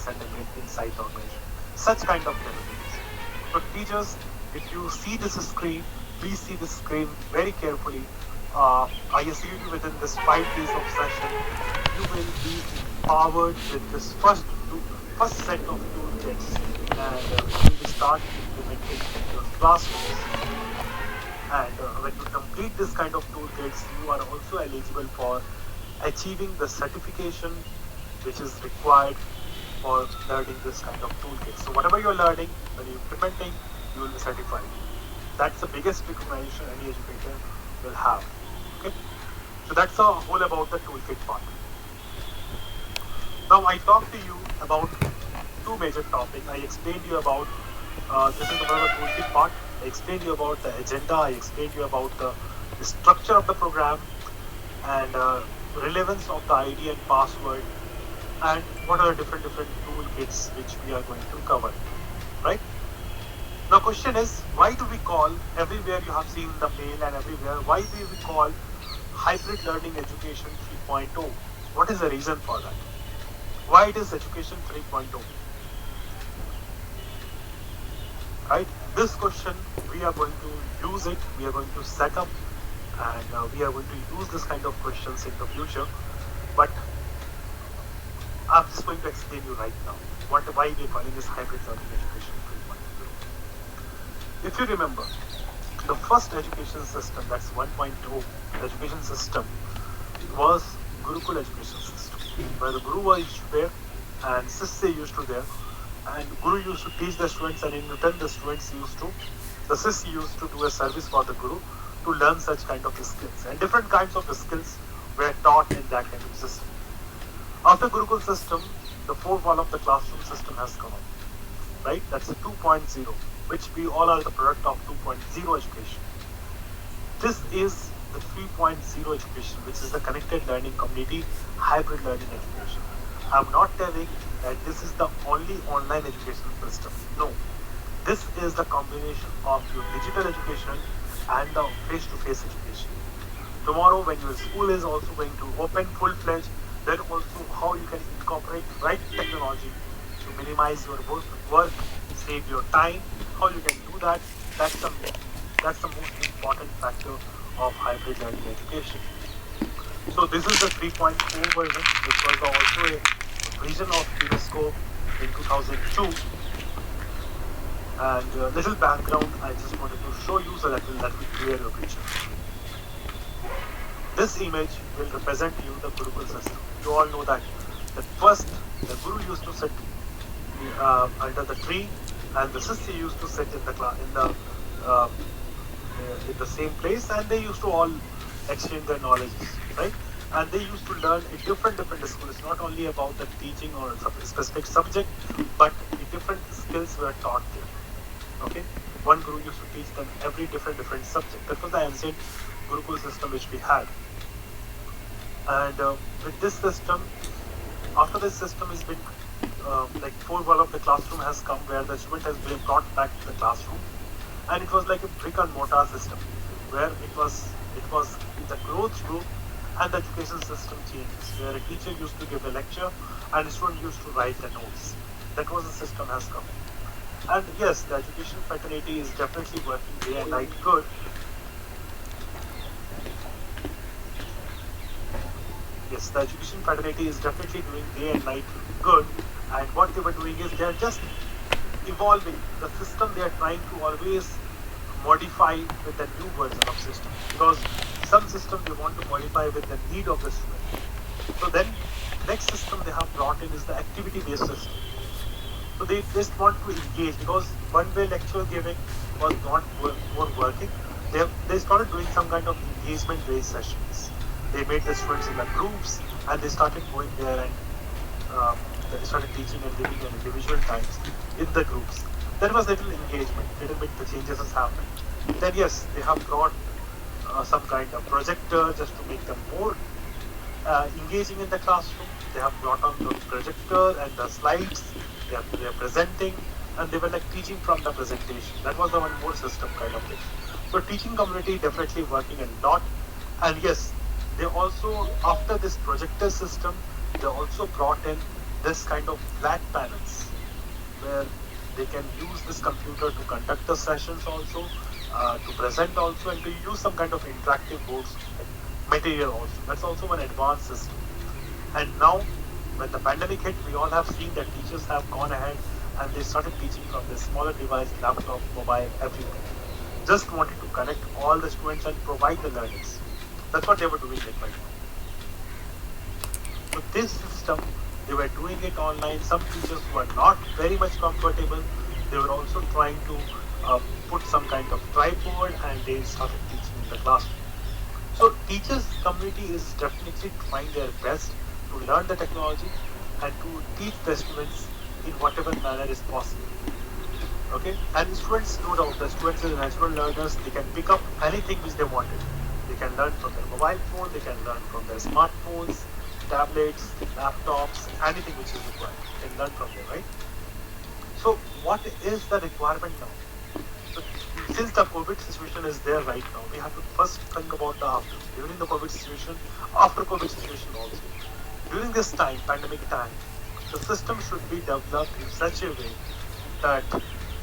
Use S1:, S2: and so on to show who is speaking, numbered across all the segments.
S1: metrics and a great insight organization. Such kind of capabilities. So teachers, if you see this screen, please see this screen very carefully. I assure you within this 5 days of session, you will be empowered with this first set of toolkits, and you will start implementing in your classrooms. And when you complete this kind of toolkits, you are also eligible for achieving the certification which is required for learning this kind of toolkit. So whatever you're learning, when you're implementing, you will be certified. That's the biggest recognition any educator will have. Okay, so that's the whole about the toolkit part. Now I talked to you about two major topics. I explained you about this is another toolkit part. I explained you about the agenda. I explained you about the structure of the program and relevance of the ID and password, and what are the different toolkits which we are going to cover. Right? Now, question is, why do we call everywhere you have seen the mail and everywhere? Why do we call hybrid learning education 3.0? What is the reason for that? Why it is education 3.0? Right? This question we are going to use it. We are going to set up, and we are going to use this kind of questions in the future. But I'm just going to explain you right now why we are calling this hybrid learning education 3.0. If you remember, the first education system, that's 1.0 education system, was Gurukul education system, where the Guru was there and Sisya used to there, and Guru used to teach the students, and in return the Sisya used to do a service for the Guru to learn such kind of skills, and different kinds of skills were taught in that kind of system. After Gurukul system, the fourth wall of the classroom system has come up, right? That's the 2.0, which we all are the product of 2.0 education. This is the 3.0 education, which is the connected learning community, hybrid learning education. I'm not telling that this is the only online education system. No, this is the combination of your digital education and the face-to-face education. Tomorrow, when your school is also going to open full-fledged, then also how you can incorporate right technology to minimize your work, save your time, how you can do that. That's the most important factor of hybrid learning education. So this is the 3.4 version, which was also a vision of UNESCO in 2002. And a little background I just wanted to show you so that will clear your picture. This image will represent you the Gurukul system. You all know that first the Guru used to sit under the tree, and the Sisya used to sit in the same place, and they used to all exchange their knowledge, right? And they used to learn in different schools, not only about the teaching or a specific subject, but the different skills were taught there. Okay, one Guru used to teach them every different subject. That was the ancient Gurukul system which we had. And with this system, after this system has been like four wall of the classroom has come, where the student has been brought back to the classroom, and it was like a brick and mortar system, where it was the growth group, and the education system changes, where a teacher used to give a lecture and a student used to write the notes. That was the system has come. And yes, the education fraternity is definitely working day and night good. Yes, the education fraternity is definitely doing day and night good, and what they were doing is they are just evolving the system. They are trying to always modify with the new version of system, because some system they want to modify with the need of the student. So then next system they have brought in is the activity based system. So they just want to engage, because one way lecture giving was not working. They started doing some kind of engagement based sessions. They made the students in the groups, and they started going there, and they started teaching and giving an individual times in the groups. There was little engagement, little bit the changes has happened. Then yes, they have brought some kind of projector just to make them more engaging in the classroom. They have brought on the projector and the slides. They are presenting, and they were like teaching from the presentation. That was the one more system kind of thing. So teaching community definitely working a lot. And yes, they also, after this projector system, they also brought in this kind of flat panels where they can use this computer to conduct the sessions also, to present also, and to use some kind of interactive boards material also. That's also an advanced system. And now, when the pandemic hit, we all have seen that teachers have gone ahead and they started teaching from this smaller device, laptop, mobile, everything. Just wanted to connect all the students and provide the learnings. That's what they were doing it right now. So this system, they were doing it online. Some teachers were not very much comfortable. They were also trying to put some kind of tripod and they started teaching in the classroom. So teachers community is definitely trying their best to learn the technology and to teach the students in whatever manner is possible. Okay, and students, no doubt, the students are natural learners. They can pick up anything which they wanted. They can learn from their mobile phone. They can learn from their smartphones, tablets, laptops, anything which is required. They can learn from there, right? So, what is the requirement now? So, since the COVID situation is there right now, we have to first think about the after. During the COVID situation, after COVID situation also. During this time, pandemic time, the system should be developed in such a way that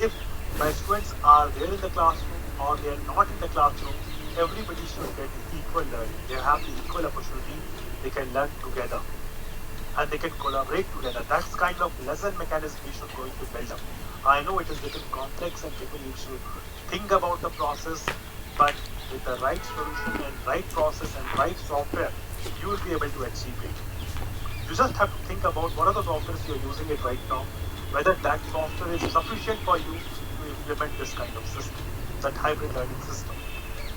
S1: if my students are there in the classroom or they are not in the classroom, everybody should get equal learning. They have the equal opportunity. They can learn together and they can collaborate together. That's kind of lesson mechanism we should going to build up. I know it is little complex and people need to think about the process, but with the right solution and right process and right software, you will be able to achieve it. You just have to think about what are the softwares you're using it right now, whether that software is sufficient for you to implement this kind of system, that hybrid learning system,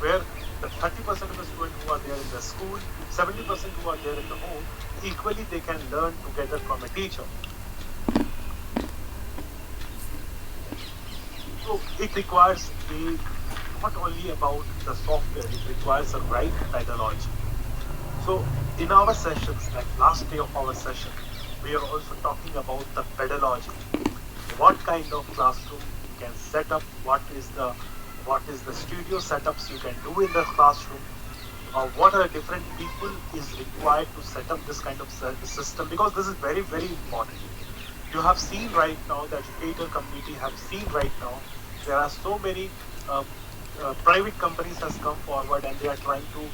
S1: where the 30% of the students who are there in the school, 70% who are there in the home, equally they can learn together from a teacher. So it requires not only about the software, it requires the right methodology. So in our sessions, like last day of our session, we are also talking about the pedagogy. What kind of classroom you can set up, what is the studio setups you can do in the classroom, what are different people is required to set up this kind of system, because this is very, very important. You have seen right now, the educator community have seen right now, there are so many private companies has come forward and they're trying to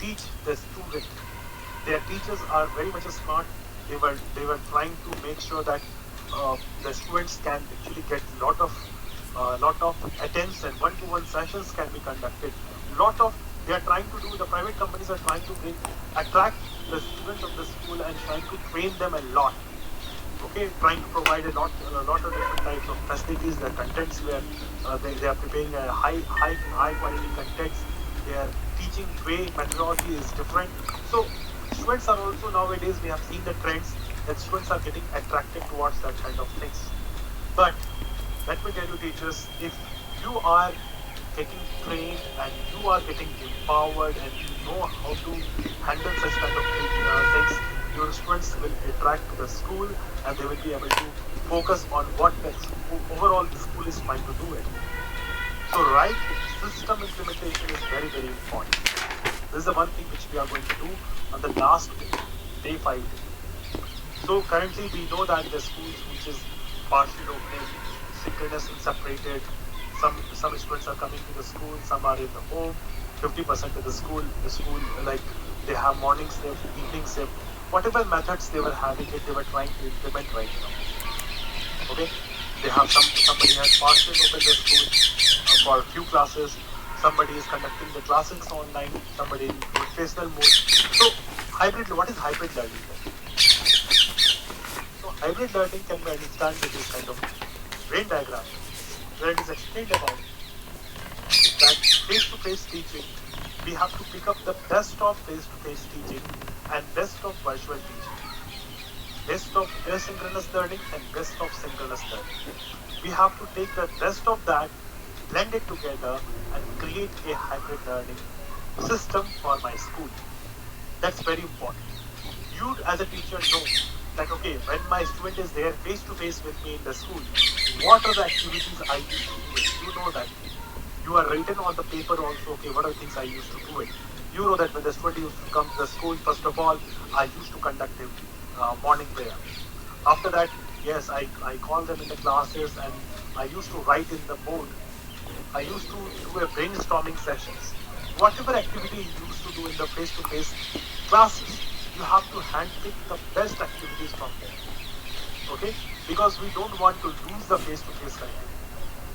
S1: teach the student. Their teachers are very much smart. They were trying to make sure that the students can actually get lot of attention. One-to-one sessions can be conducted. They are trying to do. The private companies are trying to attract the students of the school and trying to train them a lot. Okay, trying to provide a lot of different types of facilities. The contents where they are preparing a high quality contents. Their teaching way methodology is different. So students are also nowadays, we have seen the trends that students are getting attracted towards that kind of things. But let me tell you, teachers, if you are getting trained and you are getting empowered and you know how to handle such kind of things, your students will attract to the school and they will be able to focus on what overall the school is trying to do it. So right system implementation is very, very important. This is the one thing which we are going to do on the last day 5. So currently we know that the schools which is partially opening, synchronous and separated. Some students are coming to the school, some are in the home, 50% of the school like they have morning shift, evening shift, whatever methods they were having it, they were trying to implement right now. Okay, they have somebody has partially opened the school for a few classes. Somebody is conducting the classes online. Somebody in rotational mode. So what is hybrid learning? So hybrid learning can be understood with this kind of Venn diagram, where it is explained about that face-to-face teaching, we have to pick up the best of face-to-face teaching and best of virtual teaching, best of asynchronous learning and best of synchronous learning. We have to take the best of that, blend it together and create a hybrid learning system for my school. That's very important. You as a teacher know that, okay, when my student is there face to face with me in the school, what are the activities I used to do it? You know that. You are written on the paper also, okay, what are the things I used to do it? You know that when the student used to come to the school, first of all, I used to conduct a morning prayer. After that, yes, I call them in the classes and I used to write in the board. I used to do a brainstorming sessions. Whatever activity you used to do in the face-to-face classes, you have to handpick the best activities from there. Okay? Because we don't want to lose the face-to-face connectivity.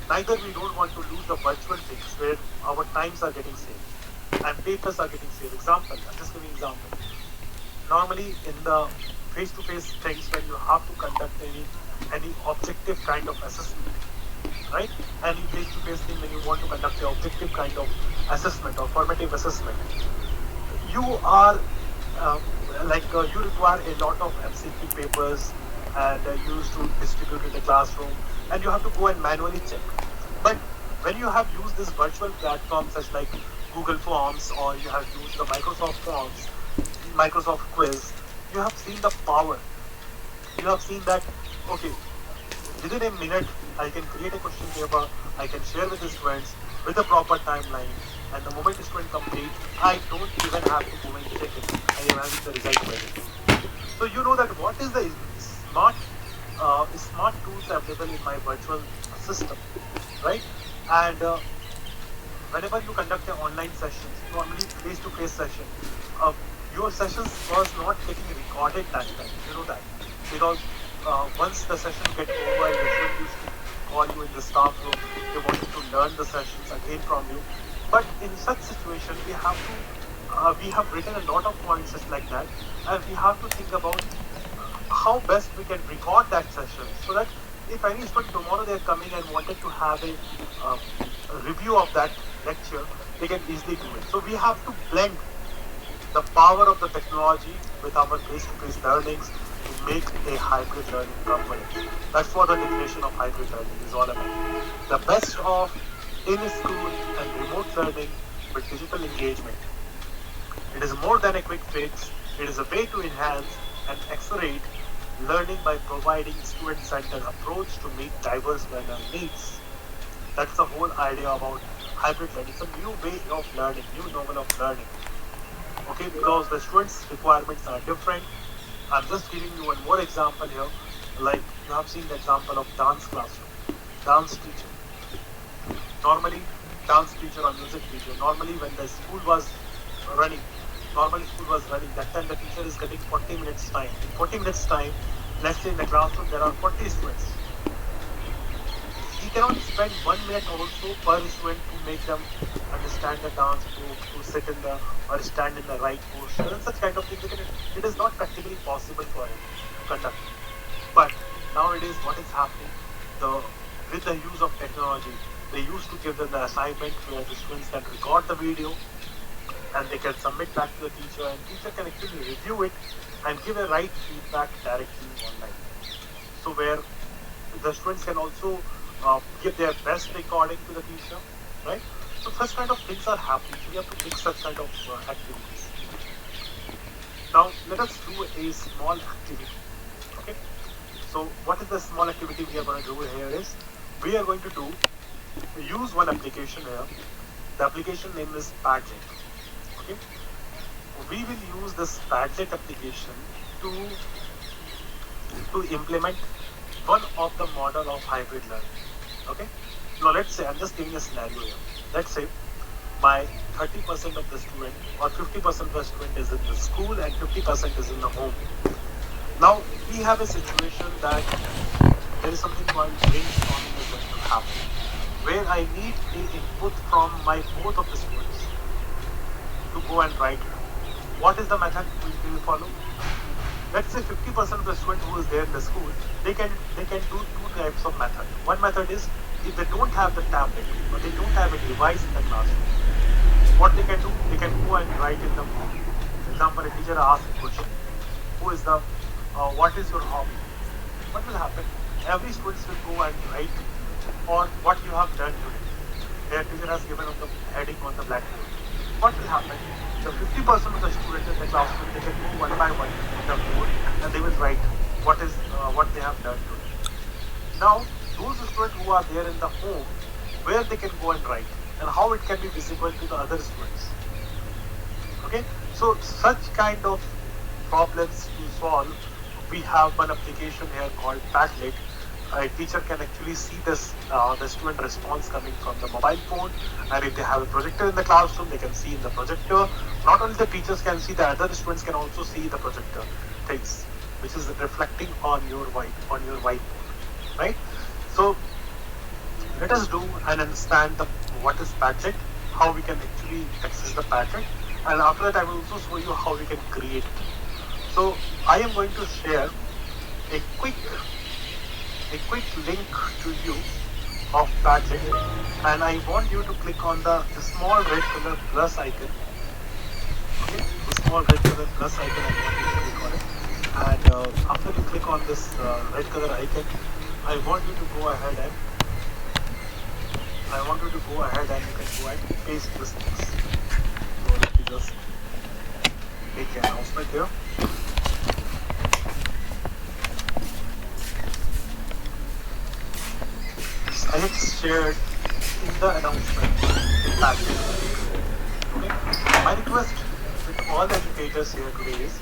S1: Neither we don't want to lose the virtual things where our times are getting saved and papers are getting saved. Example, I'm just giving example. Normally in the face-to-face things when you have to conduct any objective kind of assessment, right? Any face-to-face thing when you want to conduct an objective kind of assessment or formative assessment, you are you require a lot of MCQ papers and you used to distribute in the classroom and you have to go and manually check. But when you have used this virtual platforms such like Google Forms or you have used the Microsoft Forms, Microsoft Quiz, you have seen the power. You have seen that, okay, within a minute, I can create a question paper, I can share with the students with a proper timeline, and the moment the student complete, I don't even have to go and check it. I am having the result ready. So you know that what is the smart tools available in my virtual system, right? And whenever you conduct an online sessions, normally face-to-face session, your sessions was not getting recorded that time. You know that because once the session get over, the student used to call you in the staff room. They wanted to learn the sessions again from you. But in such situation, we have written a lot of points just like that, and we have to think about how best we can record that session so that if any student tomorrow they are coming and wanted to have a review of that lecture, they can easily do it. So we have to blend the power of the technology with our face-to-face learnings to make a hybrid learning company. That's what the definition of hybrid learning is all about. The best of in-school and remote learning with digital engagement. It is more than a quick fix. It is a way to enhance and accelerate learning by providing student-centered approach to meet diverse learner needs. That's the whole idea about hybrid learning. It's a new way of learning, new novel of learning. Okay, because the students' requirements are different. I'm just giving you one more example here. Like you have seen the example of dance classroom, dance teacher. Normally, dance teacher or music teacher. Normally, when the school was running, that time the teacher is getting 40 minutes time. In 40 minutes time, let's say in the classroom there are 40 students. He cannot spend 1 minute also per student to make them understand the dance, to sit in the or stand in the right posture and such kind of things. It is not practically possible for him to conduct. But nowadays, what is happening? With the use of technology, they used to give them the assignment where the students can record the video and they can submit back to the teacher, and teacher can actually review it and give a right feedback directly online. So where the students can also give their best recording to the teacher, right? So such kind of things are happening. So we have to make such kind of activities. Now let us do a small activity. Okay. So what is the small activity we are going to do here is we are going to use one application here. The application name is Padlet. Okay. We will use this Padlet application to implement one of the model of hybrid learning. Okay. Now let's say I'm just giving a scenario here. Let's say my 30% of the student or 50% of the student is in the school and 50% is in the home. Now we have a situation that there is something called brainstorming is going to happen, where I need the input from my both of the students to go and write. What is the method we will follow? Let's say 50% of the student who is there in the school, they can do two types of method. One method is if they don't have the tablet or they don't have a device in the classroom, what they can do, they can go and write in the book. For example, a teacher asks a question, what is your hobby? What will happen? Every student will go and write on what you have done today. Their teacher has given on the heading on the blackboard. What will happen? The 50% of the students in the classroom, they can go one by one in the board and they will write what they have done today. Now, those students who are there in the home, where they can go and write and how it can be visible to the other students. Okay, so such kind of problems to solve, we have one application here called Padlet. A teacher can actually see this the student response coming from the mobile phone, and if they have a projector in the classroom, they can see in the projector. Not only the teachers can see, the other students can also see the projector things, which is reflecting on your whiteboard, right? So let us do and understand what is Padlet, how we can actually access the Padlet, and after that I will also show you how we can create it. So I am going to share a quick link to you of Padlet, and I want you to click on the small red color plus icon. Okay, the small red color plus icon, I want you to click on it. And after you click on this red color icon, I want you to go ahead and you can go ahead and paste this things. So let me just make an announcement here. I have shared in the announcement the Padlet. Okay. My request with all the educators here today is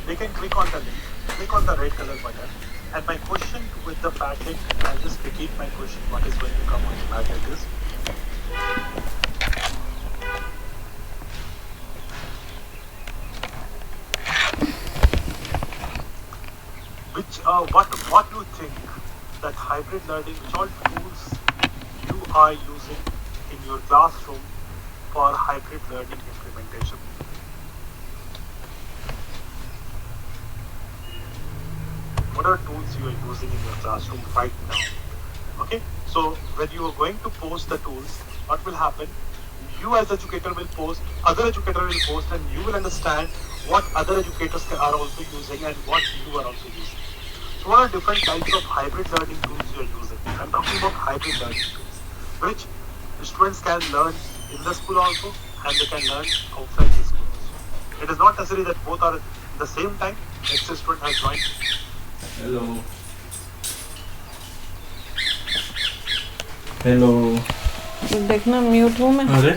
S1: they can click on the link, click on the red color button, and my question with the Padlet, I'll just repeat my question, what is going to come on the Padlet is, what do you think that hybrid learning, which all tools you are using in your classroom for hybrid learning implementation? What are tools you are using in your classroom right now? Okay, so when you are going to post the tools, what will happen? You as educator will post, other educator will post, and you will understand what other educators are also using and what you are also using. So what are different types of hybrid learning tools you are using? I'm talking about hybrid learning tools, which students can learn in the school also, and they can learn outside the school also. It is not necessary that both are at the same time. Let's say student has joined.
S2: Hello. Hello
S3: देखना mute हूँ मैं।
S2: अरे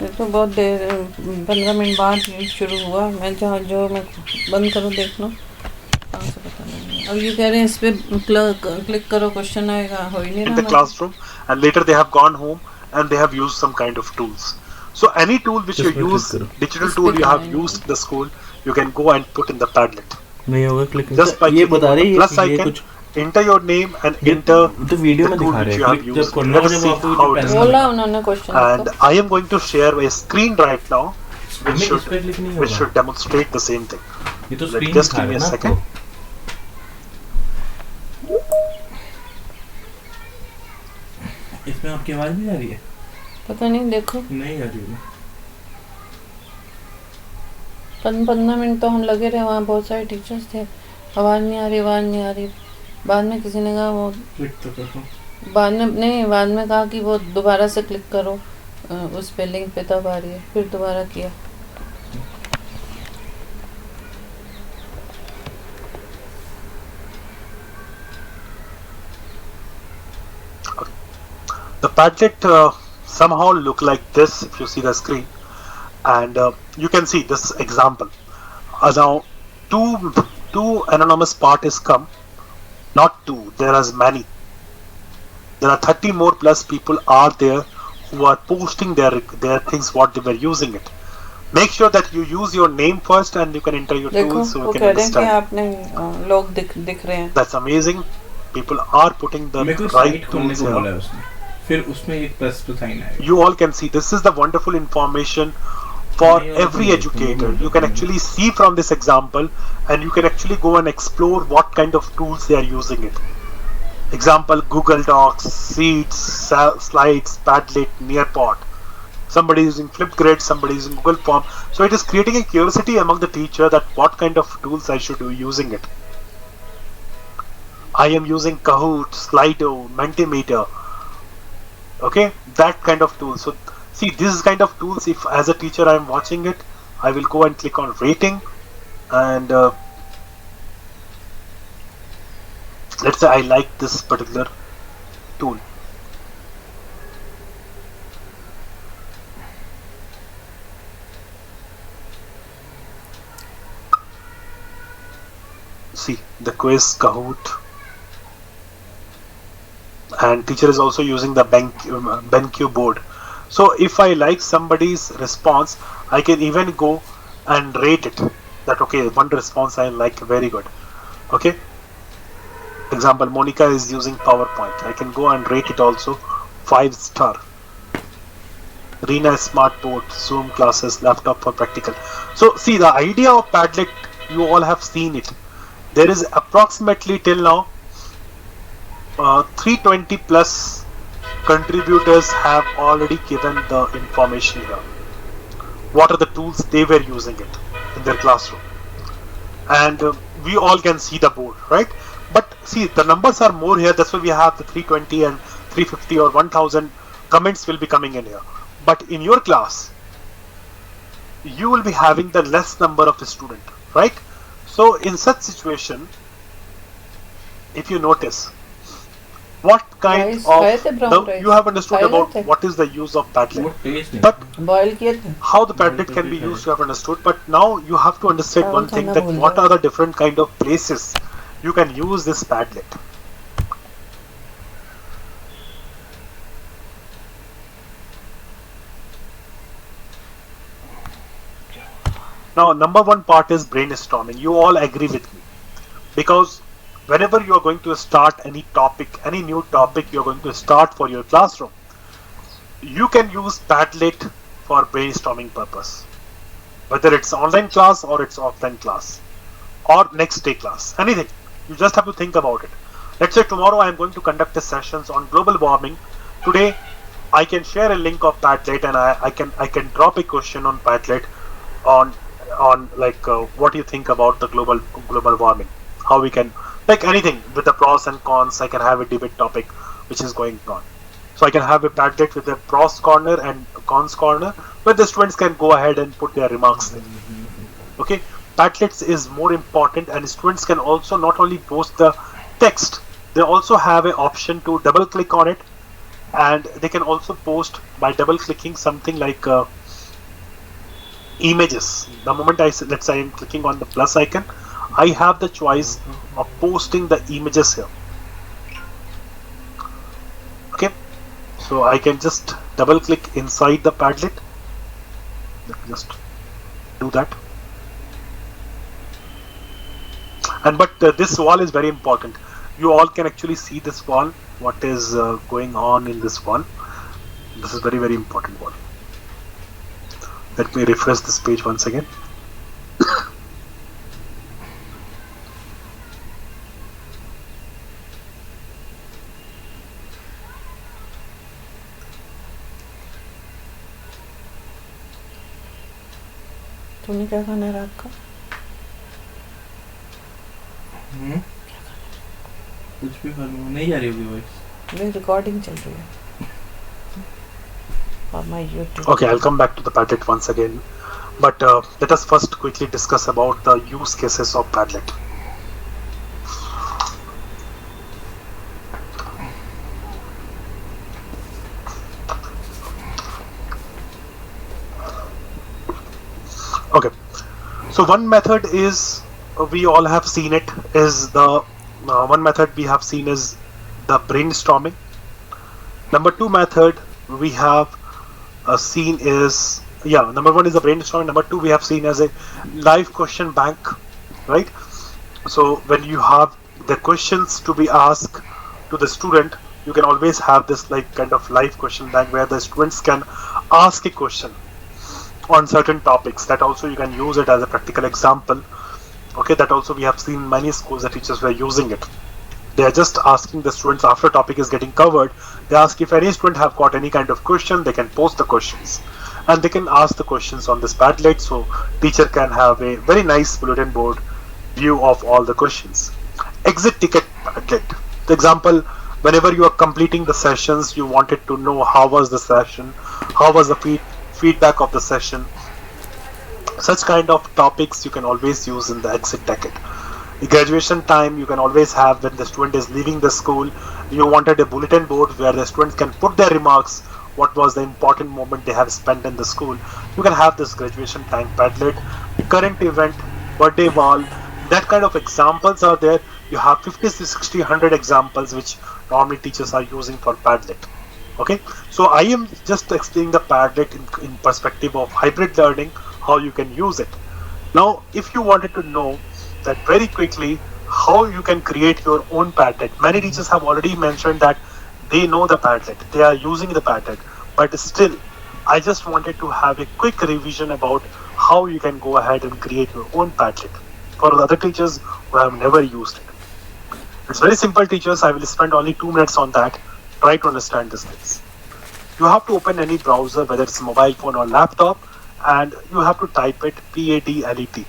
S3: ये तो बहुत देर 15 minute बाद शुरू हुआ। मैं जो मैं बंद करूँ देखना कहाँ से पता नहीं। अब ये कह रहे हैं इस पे क्लिक करो क्वेश्चन आएगा, हो ही नहीं रहा।
S1: In the classroom, and later they have gone home and they have used some kind of tools. So any tool which you use, digital tool you have used in the school, you can go and put in the Padlet.
S2: नहीं होगा click.
S1: Just by
S2: ये बता रही है
S1: plus
S2: ये
S1: icon,
S2: कुछ
S1: enter your name and enter
S2: तो video
S1: the
S2: में
S1: tool
S2: दिखा
S1: which
S2: रहे
S1: you have
S2: हैं जब
S1: used.
S2: करना
S1: Let us
S2: जब
S1: see
S2: आपको
S1: how
S2: जो
S1: it is.
S3: बोला उन्होंने question.
S1: And I am going to share a screen right now, which
S2: इस पे क्लिक नहीं होगा।
S1: should demonstrate the same thing.
S2: ये तो स्क्रीन
S1: Just
S2: दिखा
S1: give me
S2: रहा
S1: a
S2: है ना
S1: second.
S2: इसमें आपकी आवाज नहीं आ रही है?
S3: पता नहीं, देखो
S2: नहीं आ रही है।
S3: 15 मिनट तो हम लगे रहे, वहाँ बहुत सारे टीचर्स थे, आवाज़ नहीं आ रही। बाद में किसी ने कहा वो
S2: क्लिक तो करो।
S3: बाद में कहा कि वो दोबारा से क्लिक करो उस पे लिंक पे, तब आ रही है। फिर दोबारा किया।
S1: The Padlet somehow look like this if you see the screen, and you can see this example. Now two anonymous parties come, not two, there are many. There are 30 more plus people are there who are posting their things what they were using it. Make sure that you use your name first and you can enter your tools so you can understand.
S3: आपने लोग दिख रहे हैं।
S1: That's amazing. People are putting the right tools here.
S2: फिर उसमें एक plus का sign आएगा।
S1: You all can see this is the wonderful information for every educator. You can actually see from this example and you can actually go and explore what kind of tools they are using it. Example: Google Docs, Sheets, Slides, Padlet, Nearpod. Somebody using Flipgrid, somebody using Google Form. So it is creating a curiosity among the teacher that what kind of tools I should be using it. I am using Kahoot, Slido, Mentimeter. Okay, that kind of tool. So see, this kind of tools, if as a teacher I am watching it, I will go and click on rating, and let's say I like this particular tool. see the quiz, Kahoot, and teacher is also using the BenQ board. So if I like somebody's response, I can even go and rate it. That okay, one response I like, very good. Okay. Example, Monica is using PowerPoint. I can go and rate it also 5-star. Reena is smart board, Zoom classes, laptop for practical. So see, the idea of Padlet, you all have seen it. There is approximately till now 320 plus contributors have already given the information here. What are the tools they were using it in their classroom? And we all can see the board, right? But see, the numbers are more here. That's why we have the 320 and 350 or 1000 comments will be coming in here. But in your class, you will be having the less number of the student, right? So in such situation, if you notice, what kind you have understood about what is the use of Padlet, but how the Padlet can be used, you have understood. But now you have to understand one thing, that what are the different kind of places you can use this Padlet. Now, number one part is brainstorming. You all agree with me, because whenever you are going to start any topic, any new topic you are going to start for your classroom, you can use Padlet for brainstorming purpose. Whether it's online class or it's offline class or next day class, anything. You just have to think about it. Let's say tomorrow I am going to conduct a sessions on global warming. Today I can share a link of Padlet and I can drop a question on Padlet on like what do you think about the global warming? How we can, like anything with the pros and cons. I can have a debate topic which is going on. So I can have a Padlet with a pros corner and cons corner where the students can go ahead and put their remarks there. Okay, Padlets is more important, and students can also not only post the text, they also have an option to double click on it, and they can also post by double clicking something like images. The moment let's say I'm clicking on the plus icon, I have the choice of posting the images here. Okay, so I can just double click inside the Padlet. Let me just do that. And but this wall is very important. You all can actually see this wall, what is going on in this wall. This is very, very important wall. Let me refresh this page once again.
S3: तुमने क्या खाना है रात का?
S2: कुछ भी कर लूँ, नहीं जा रही होगी वॉइस।
S3: मेरी रिकॉर्डिंग चल रही है on my YouTube.
S1: Okay, I'll come back to the Padlet once again, but let us first quickly discuss about the use cases of Padlet. Okay, so one method is, we all have seen it, is the one method we have seen is the brainstorming. Number two method we have seen is, number one is the brainstorming. Number two we have seen as a live question bank, right? So when you have the questions to be asked to the student, you can always have this like kind of live question bank where the students can ask a question on certain topics. That also you can use it as a practical example. Okay, that also we have seen many schools that teachers were using it. They are just asking the students after topic is getting covered. They ask if any student have got any kind of question, they can post the questions and they can ask the questions on this Padlet, so teacher can have a very nice bulletin board view of all the questions. Exit ticket Padlet. For example, whenever you are completing the sessions, you wanted to know how was the session, how was the feedback of the session. Such kind of topics you can always use in the exit ticket. The graduation time you can always have when the student is leaving the school. You wanted a bulletin board where the students can put their remarks, what was the important moment they have spent in the school. You can have this graduation time Padlet, current event, birthday wall, That kind of examples are there. You have 50, 60, 100 examples which normally teachers are using for Padlet. Okay, so I am just explaining the Padlet in perspective of hybrid learning, how you can use it. Now, if you wanted to know that very quickly, how you can create your own Padlet. Many teachers have already mentioned that they know the Padlet, they are using the Padlet, but still, I just wanted to have a quick revision about how you can go ahead and create your own Padlet for the other teachers who have never used it. It's very simple, teachers. I will spend only 2 minutes on that. Try to understand these things. You have to open any browser, whether it's mobile phone or laptop, and you have to type it Padlet.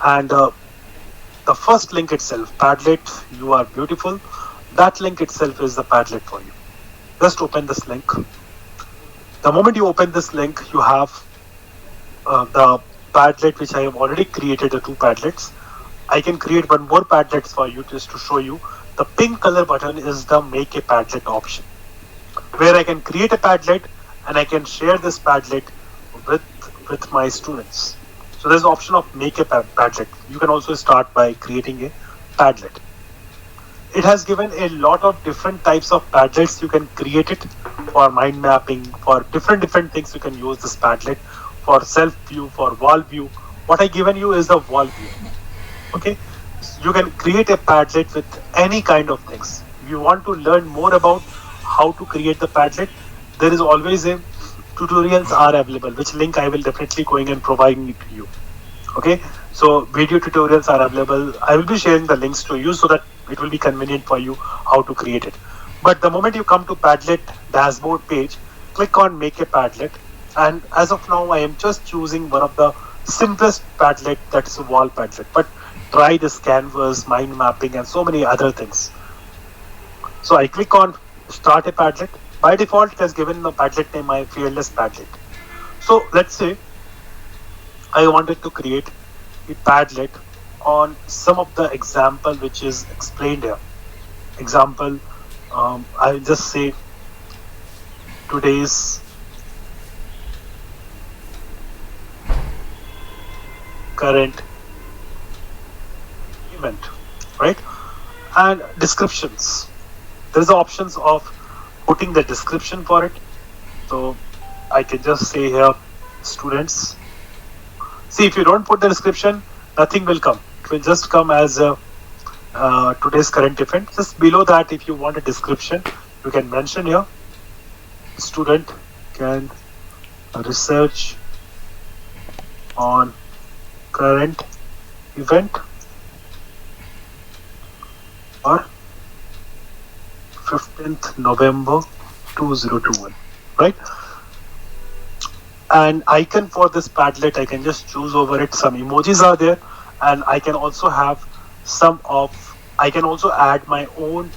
S1: And the first link itself, Padlet, you are beautiful. That link itself is the Padlet for you. Just open this link. The moment you open this link, you have the Padlet which I have already created, the 2 Padlets. I can create one more Padlet for you just to show you. The pink color button is the make a Padlet option, where I can create a Padlet and I can share this Padlet with my students. So there's the option of make a Padlet. You can also start by creating a Padlet. It has given a lot of different types of Padlets. You can create it for mind mapping, for different things. You can use this Padlet for self view, for wall view. What I given you is the wall view. Okay, you can create a Padlet with any kind of things. If you want to learn more about how to create the Padlet, there is always a tutorials are available, which link I will definitely going and providing it to you. Okay, so video tutorials are available. I will be sharing the links to you so that it will be convenient for you how to create it. But the moment you come to Padlet dashboard page, click on make a Padlet, and as of now I am just choosing one of the simplest Padlet, that's a wall Padlet. But try this canvas, mind mapping, and so many other things. So I click on start a Padlet. By default, it has given the Padlet name my Fearless Padlet. So let's say I wanted to create a Padlet on some of the example which is explained here. Example, I will just say today's current event, right? And descriptions. There is the options of putting the description for it. So I can just say here, students. See, if you don't put the description, nothing will come. It will just come as today's current event. Just below that, if you want a description, you can mention here, student can research on current event or 15th November 2021, right? And icon for this Padlet, I can just choose over it. Some emojis are there, and I can also have I can also add my own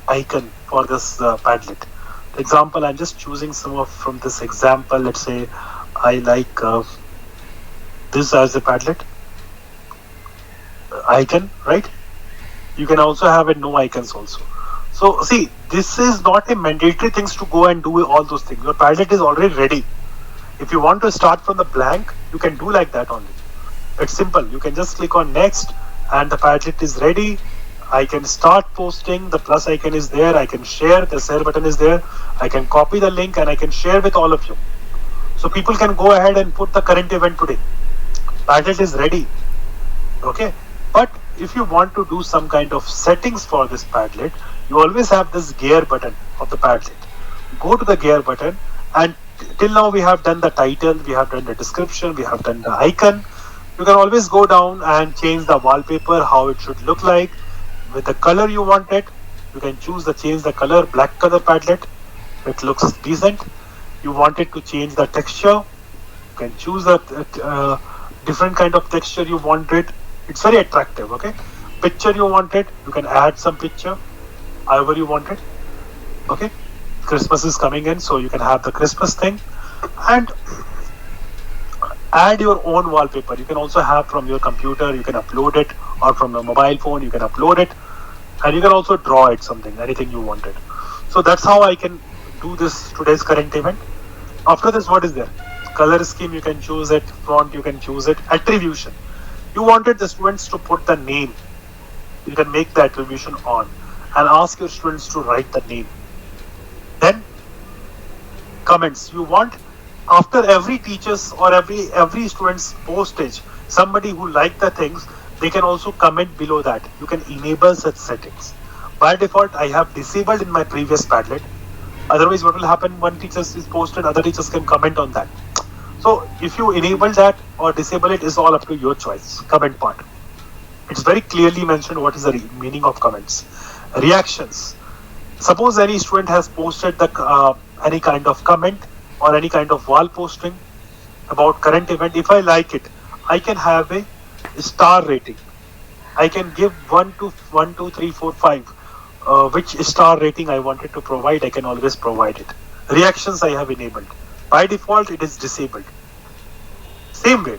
S1: icon for this Padlet. For example, I'm just choosing from this example. Let's say I like this as a Padlet icon, right? You can also have a no icons also. So see, this is not a mandatory things to go and do all those things. Your Padlet is already ready. If you want to start from the blank, you can do like that only. It's simple. You can just click on next and the Padlet is ready. I can start posting. The plus icon is there. I can share. The share button is there. I can copy the link and I can share with all of you. So people can go ahead and put the current event today. Padlet is ready. Okay. But if you want to do some kind of settings for this Padlet, you always have this gear button of the Padlet. Go to the gear button, and till now we have done the title, we have done the description, we have done the icon. You can always go down and change the wallpaper, how it should look like. With the color you want it, you can change the color, black color Padlet. It looks decent. You want it to change the texture, you can choose the different kind of texture you want it. It's very attractive, okay? Picture you want it, you can add some picture, however you want it, okay? Christmas is coming in, so you can have the Christmas thing and add your own wallpaper. You can also have from your computer, you can upload it, or from your mobile phone, you can upload it, and you can also draw it something, anything you wanted. So that's how I can do this today's current event. After this, what is there? Color scheme, you can choose it, font, you can choose it, attribution. You wanted the students to put the name. You can make the attribution on and ask your students to write the name. Then comments. You want after every teacher's or every student's postage, somebody who liked the things, they can also comment below that. You can enable such settings. By default, I have disabled in my previous Padlet. Otherwise, what will happen, one teacher is posted, other teachers can comment on that. So if you enable that or disable it is all up to your choice. Comment part. It's very clearly mentioned what is the meaning of comments. Reactions. Suppose any student has posted any kind of comment or any kind of wall posting about current event. If I like it, I can have a star rating. I can give 1 to 1, 2, 3, 4, 5. Which star rating I wanted to provide, I can always provide it. Reactions I have enabled. By default, it is disabled. Same way,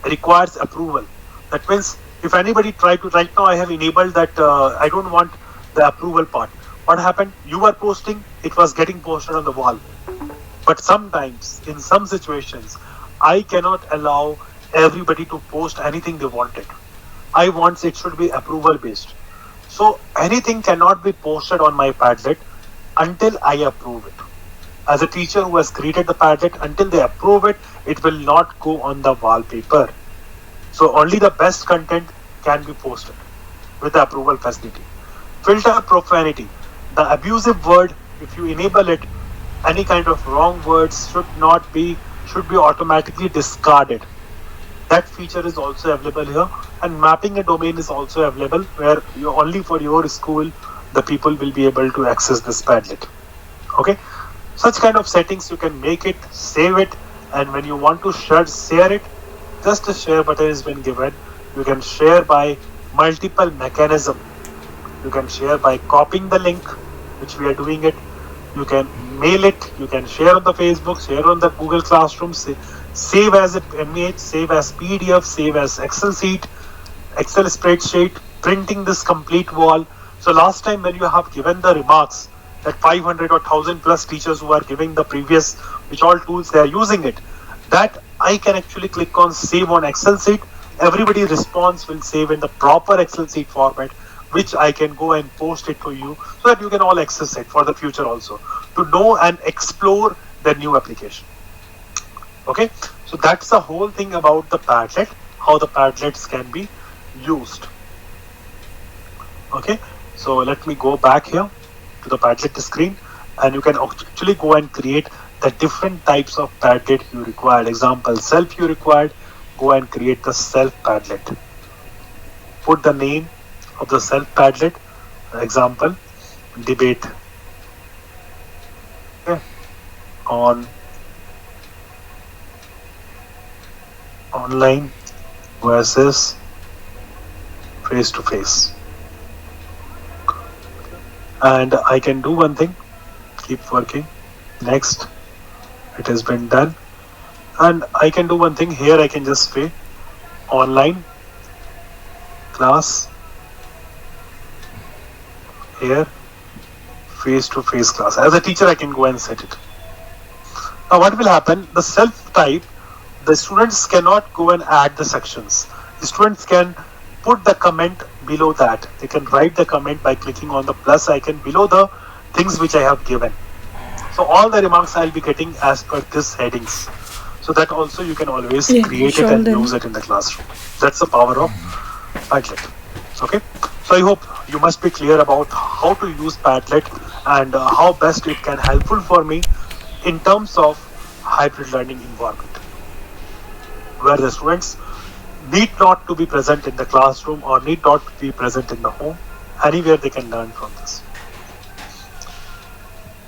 S1: requires approval. That means if anybody try to, right now I have enabled that I don't want the approval part. What happened? You were posting, it was getting posted on the wall. But sometimes, in some situations, I cannot allow everybody to post anything they wanted. I want it should be approval based. So anything cannot be posted on my Padlet until I approve it. As a teacher who has created the Padlet, until they approve it, it will not go on the wallpaper. So only the best content can be posted with the approval facility. Filter profanity. The abusive word, if you enable it, any kind of wrong words should be automatically discarded. That feature is also available here, and mapping a domain is also available where only for your school the people will be able to access this Padlet. Okay, such kind of settings you can make it, save it, and when you want to share it, just a share button has been given. You can share by multiple mechanism. You can share by copying the link, which we are doing it. You can mail it. You can share on the Facebook, share on the Google Classroom. Save as an image, save as PDF, save as Excel sheet, Excel spreadsheet, printing this complete wall. So last time when you have given the remarks that 500 or 1000 plus teachers who are giving the previous, which all tools they are using it, that I can actually click on save on Excel sheet. Everybody's response will save in the proper Excel sheet format, which I can go and post it to you so that you can all access it for the future also to know and explore the new application. Okay, so that's the whole thing about the Padlet, how the Padlets can be used. Okay, so let me go back here to the Padlet screen, and you can actually go and create the different types of Padlet you required. Example, self you required, go and create the self Padlet. Put the name of the self Padlet, example, debate. Okay, on online versus face to face. And I can do one thing, keep working. Next, it has been done. And I can do one thing here, I can just say online class, here face to face class. As a teacher, I can go and set it. Now what will happen, the self type, the students cannot go and add the sections. The students can put the comment below that. They can write the comment by clicking on the plus icon below the things which I have given. So all the remarks I'll be getting as per this headings. So that also you can always create it and use it in the classroom. That's the power of Padlet. Okay. So I hope you must be clear about how to use Padlet and how best it can helpful for me in terms of hybrid learning environment, where the students need not to be present in the classroom or need not to be present in the home. Anywhere they can learn from this.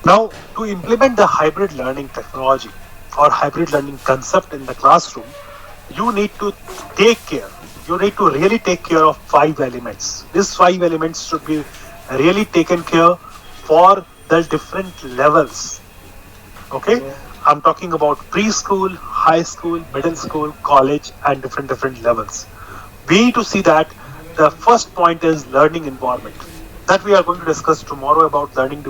S1: Now, to implement the hybrid learning technology or hybrid learning concept in the classroom, you need to take care. You need to really take care of 5 elements. These 5 elements should be really taken care for the different levels. Okay? I'm talking about preschool, high school, middle school, college, and different levels. We need to see that the first point is learning environment. That we are going to discuss tomorrow about learning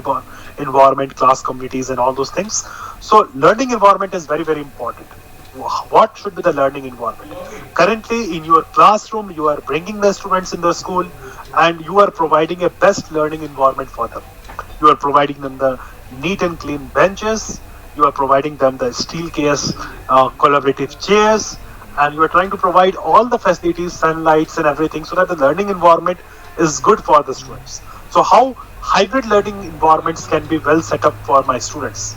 S1: environment, class communities, and all those things. So learning environment is very important. what should be the learning environment. Currently, in your classroom, you are bringing the students in the school, and you are providing a best learning environment for them. You are providing them the neat and clean benches. You are providing them the steel case collaborative chairs, and you are trying to provide all the facilities, sunlights, and everything, so that the learning environment is good for the students. So, how hybrid learning environments can be well set up for my students,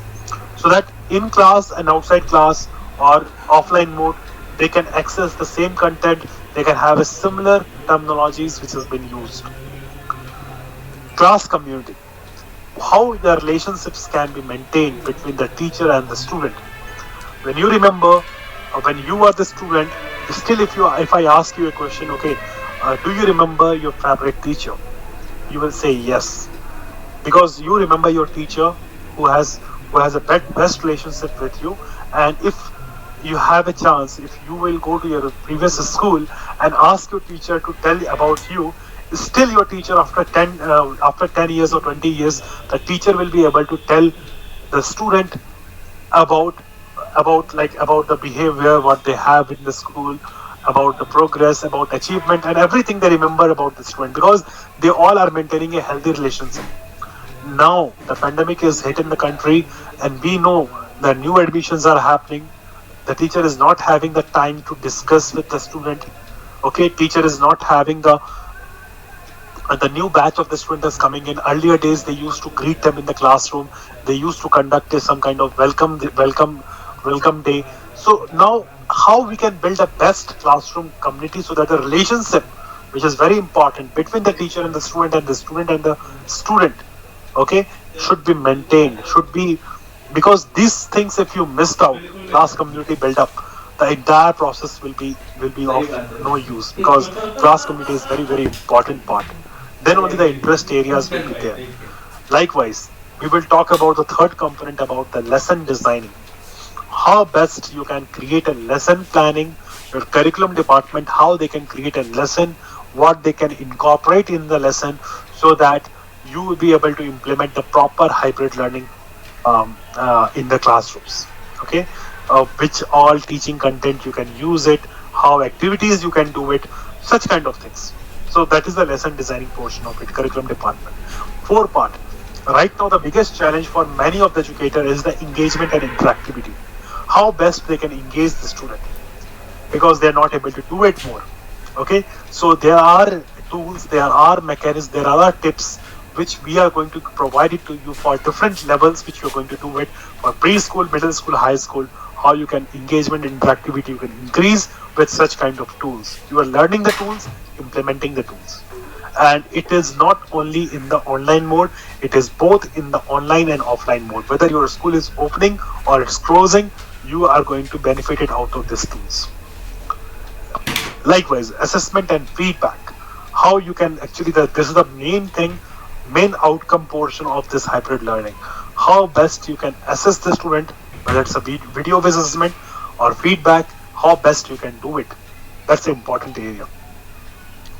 S1: so that in class and outside class or offline mode, they can access the same content, they can have a similar terminologies which has been used. Class community, how the relationships can be maintained between the teacher and the student. When you remember, when you are the student, still if I ask you a question, okay, do you remember your favorite teacher? You will say yes, because you remember your teacher who has a best relationship with you. And if you have a chance, if you will go to your previous school and ask your teacher to tell about you, still your teacher after 10 years or 20 years, the teacher will be able to tell the student about the behavior, what they have in the school, about the progress, about achievement, and everything they remember about the student, because they all are maintaining a healthy relationship. Now the pandemic is hit in the country, and we know that new admissions are happening. The teacher is not having the time to discuss with the student. Okay, teacher is not having the new batch of the students coming in. Earlier days, they used to greet them in the classroom. They used to conduct some kind of welcome day. So now, how we can build a best classroom community, so that the relationship, which is very important, between the teacher and the student, and the student and the student, okay, should be maintained. Should be, because these things, if you missed out, class community build up, the entire process will be of no use, because class community is very important part. Then only the interest areas will be there. Likewise, we will talk about the third component, about the lesson designing. How best you can create a lesson planning, your curriculum department, how they can create a lesson, what they can incorporate in the lesson, so that you will be able to implement the proper hybrid learning in the classrooms. Okay, which all teaching content you can use it, how activities you can do it, such kind of things. So that is the lesson designing portion of it, curriculum department. Fourth part, right now the biggest challenge for many of the educators is the engagement and interactivity. How best they can engage the student, because they are not able to do it more. Okay, so there are tools, there are mechanisms, there are tips which we are going to provide it to you for different levels, which you are going to do it for preschool, middle school, high school. How you can engagement and interactivity you can increase with such kind of tools. You are learning the tools, implementing the tools, and it is not only in the online mode, it is both in the online and offline mode. Whether your school is opening or it's closing, you are going to benefit it out of these tools. Likewise, assessment and feedback. How you can actually, this is the main thing, main outcome portion of this hybrid learning. How best you can assess the student, whether it's a video assessment or feedback, how best you can do it. That's the important area.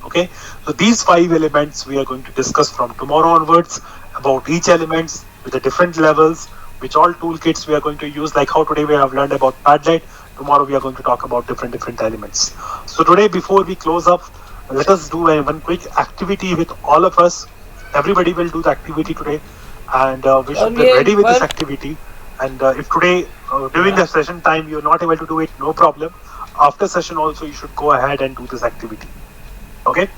S1: Okay, so these 5 elements we are going to discuss from tomorrow onwards, about each elements with the different levels, which all toolkits we are going to use. Like how today we have learned about Padlet, tomorrow we are going to talk about different elements. So today, before we close up, let us do one quick activity with all of us. Everybody will do the activity today, and we should be ready with this activity. And if today during the session time you are not able to do it, no problem. After session also you should go ahead and do this activity. Okay,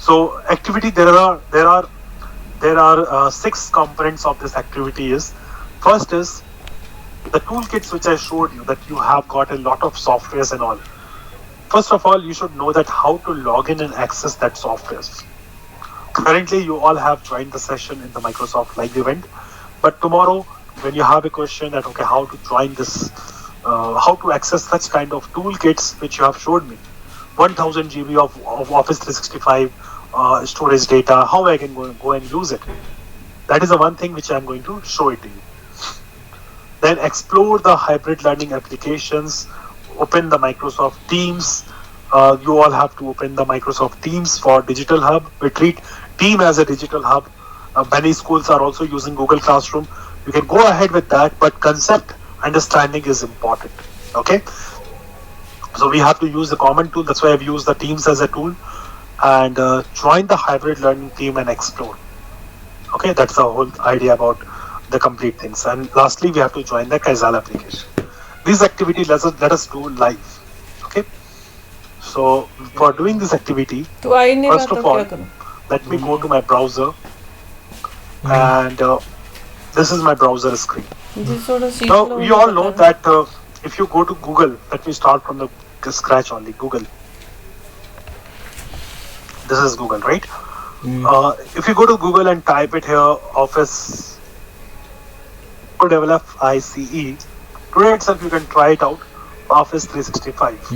S1: so activity, there are 6 components of this activity. First is the toolkits which I showed you, that you have got a lot of softwares and all. First of all, you should know that how to log in and access that softwares. Currently you all have joined the session in the Microsoft Live event, but tomorrow when you have a question that okay, how to join this, how to access such kind of toolkits which you have showed me, 1000 GB of Office 365 storage data, how I can go and use it. That is the one thing which I am going to show it to you. Then explore the hybrid learning applications, open the Microsoft Teams. You all have to open the Microsoft Teams for Digital Hub. We treat Team as a digital hub. Many schools are also using Google Classroom. You can go ahead with that, but concept understanding is important. Okay. So we have to use the common tool. That's why I've used the Teams as a tool, and join the hybrid learning team and explore. Okay, that's the whole idea about the complete things. And lastly, we have to join the Kaizal application. These activities let us do live. Okay, so for doing this activity,
S3: तो आ ही नहीं रहा
S1: first
S3: तो
S1: of
S3: क्या
S1: all,
S3: करूं?
S1: let me go to my browser, and this is my browser screen.
S3: जी थोड़ा सीख
S1: Now
S3: low
S1: you all know that if you go to Google, let me start from the scratch only. Google. This is Google, right? If you go to Google and type it here, Office, develop ICE. Today itself you can try it out. Office 365.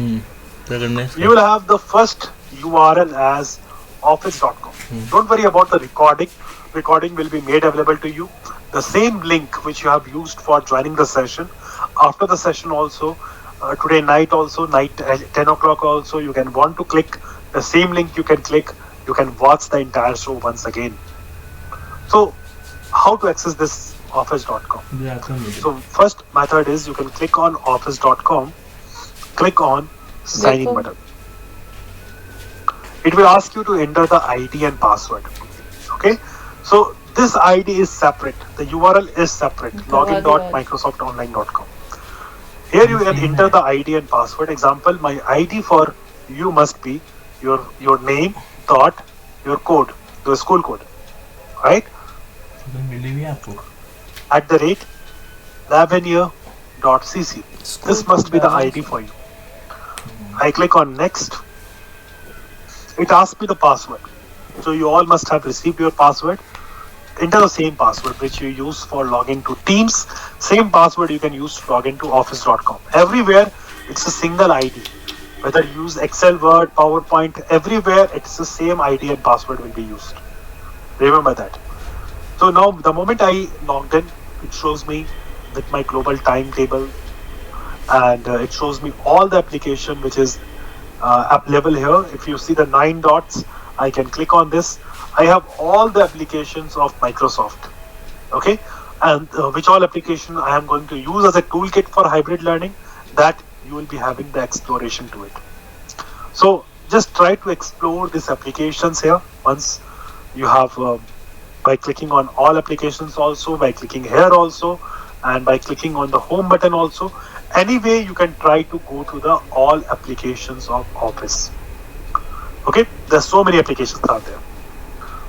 S1: You will have the first URL as office.com. Don't worry about the recording. Recording will be made available to you. The same link which you have used for joining the session. After the session also, today night also, night 10 o'clock also, you can want to click the same link, you can click, you can watch the entire show once again. So how to access this office.com? So first method is you can click on office.com, click on sign in button. It will ask you to enter the ID and password. Okay, so this ID is separate, the URL is separate, login.microsoftonline.com. Here you can enter the ID and password. Example, my ID for you must be your name dot your code, the school code, right? At the rate lavenier.cc. This must be the ID for you. I click on next. It asks me the password. So you all must have received your password. Enter the same password which you use for login to Teams. Same password you can use to log into office.com. Everywhere it's a single ID. Whether you use Excel, Word, PowerPoint, everywhere it's the same ID and password will be used. Remember that. So now the moment I logged in, it shows me with my global timetable, and it shows me all the application which is available here. If you see the 9 dots, I can click on this. I have all the applications of Microsoft, okay, and which all application I am going to use as a toolkit for hybrid learning, that you will be having the exploration to it. So just try to explore these applications here once you have by clicking on all applications also, by clicking here also, and by clicking on the home button also. Anyway, you can try to go to the all applications of Office. Okay, there's so many applications out there.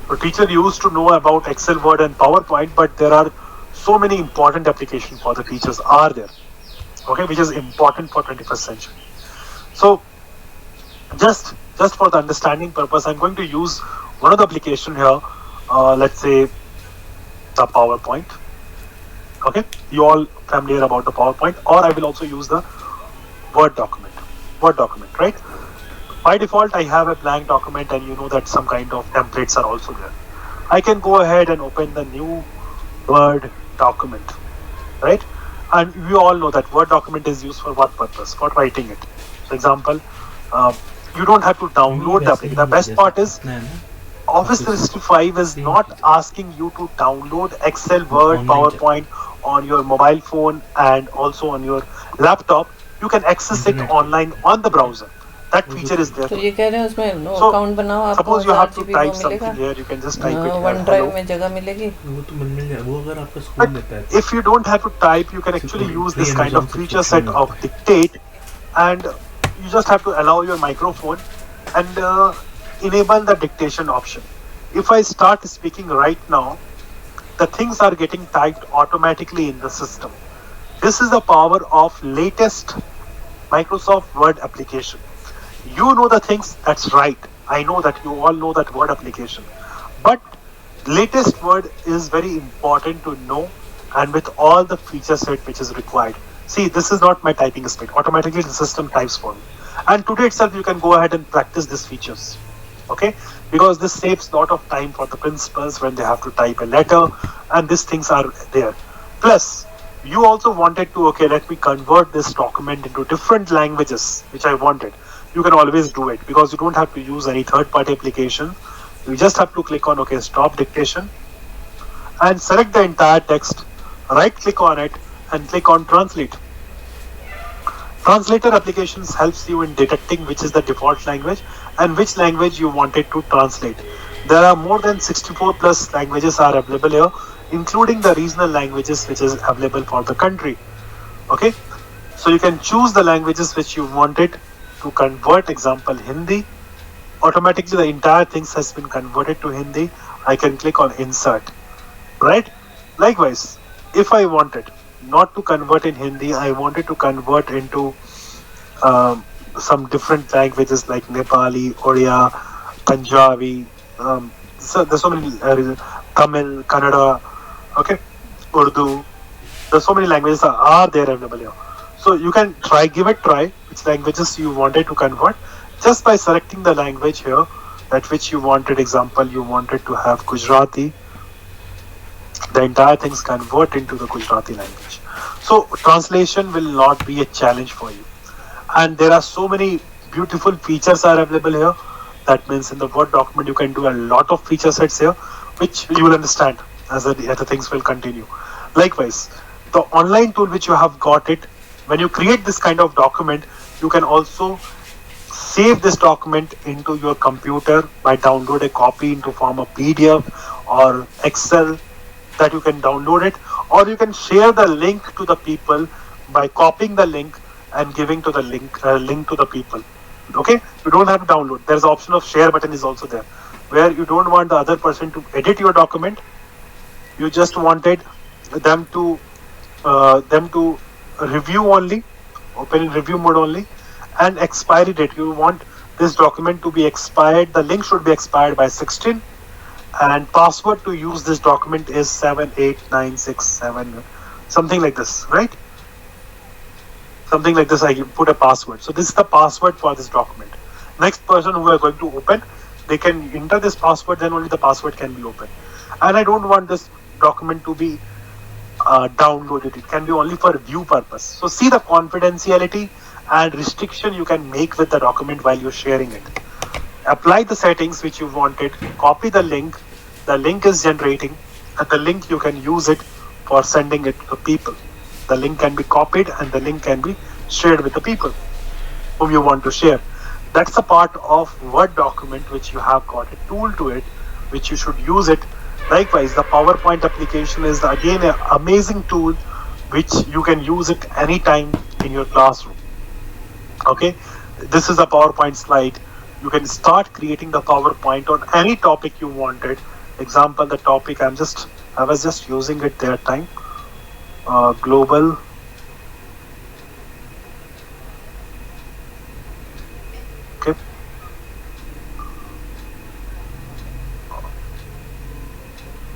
S1: So teacher used to know about Excel, Word and PowerPoint, but there are so many important applications for the teachers are there. Okay, which is important for 21st century. So just for the understanding purpose, I'm going to use one of the application here. Let's say the PowerPoint. Okay, you all familiar about the PowerPoint, or I will also use the Word document, right? By default, I have a blank document, and you know that some kind of templates are also there. I can go ahead and open the new Word document, right? And we all know that Word document is used for what purpose? For writing it. For example, you don't have to download the application. The best part is Office 365 is not asking you to download Excel, Word, PowerPoint on your mobile phone and also on your laptop. You can access it online on the browser. That feature is there.
S3: तो ये कह रहे हैं उसमें
S1: So,
S3: account बनाओ, आपको
S1: suppose you have to
S3: 1000
S1: type
S3: GB
S1: something
S3: मिलेगा,
S1: here, you can just type it
S3: one
S1: here.
S3: Drive
S1: Hello.
S3: में जगह मिलेगी.
S2: वो तो मिल जाए, वो अगर आपका स्कूल देता है.
S1: If you don't have to type, you can actually use this kind of feature set of dictate, and you just have to allow your microphone and enable the dictation option. If I start speaking right now, the things are getting typed automatically in the system. This is the power of latest Microsoft Word application. You know the things, that's right. I know that you all know that Word application. But latest Word is very important to know, and with all the feature set which is required. See, this is not my typing speed. Automatically the system types for me. And today itself you can go ahead and practice these features. Okay? Because this saves a lot of time for the principals when they have to type a letter, and these things are there. Plus, you also wanted to, okay, let me convert this document into different languages, which I wanted. You can always do it because you don't have to use any third-party application. You just have to click on, okay, stop dictation, and select the entire text, right click on it and click on translate. Translator applications helps you in detecting which is the default language and which language you wanted to translate. There are more than 64 plus languages are available here, including the regional languages which is available for the country. Okay, so you can choose the languages which you wanted to convert. Example, Hindi. Automatically the entire things has been converted to Hindi. I can click on insert, right? Likewise, if I wanted not to convert in Hindi, I wanted to convert into some different languages like Nepali, Odia, Punjabi. So there's so many Tamil, Kannada, okay, Urdu. There's so many languages are there available here. So you can give it try which languages you wanted to convert just by selecting the language here that which you wanted. Example, you wanted to have Gujarati. The entire things convert into the Gujarati language. So translation will not be a challenge for you. And there are so many beautiful features are available here. That means in the Word document you can do a lot of feature sets here, which you will understand as the things will continue. Likewise, the online tool which you have got it, when you create this kind of document, you can also save this document into your computer by download a copy into form of PDF or Excel that you can download it, or you can share the link to the people by copying the link and giving to the link to the people. Okay, you don't have to download. There's an option of share button is also there, where you don't want the other person to edit your document. You just wanted them to review only, open in review mode only, and expiry date. You want this document to be expired. The link should be expired by 16, and password to use this document is 78967, something like this, right? Something like this. I put a password. So this is the password for this document. Next person who are going to open, they can enter this password. Then only the password can be opened. And I don't want this document to be downloaded. It can be only for view purpose. So see the confidentiality and restriction you can make with the document while you're sharing it. Apply the settings which you wanted. Copy the link. The link is generating, and the link you can use it for sending it to people. The link can be copied and the link can be shared with the people whom you want to share. That's a part of Word document which you have got a tool to it, which you should use it. Likewise, the PowerPoint application is again an amazing tool which you can use it anytime in your classroom. Okay, this is a PowerPoint slide. You can start creating the PowerPoint on any topic you wanted. Example, the topic I was just using it that time. Global okay.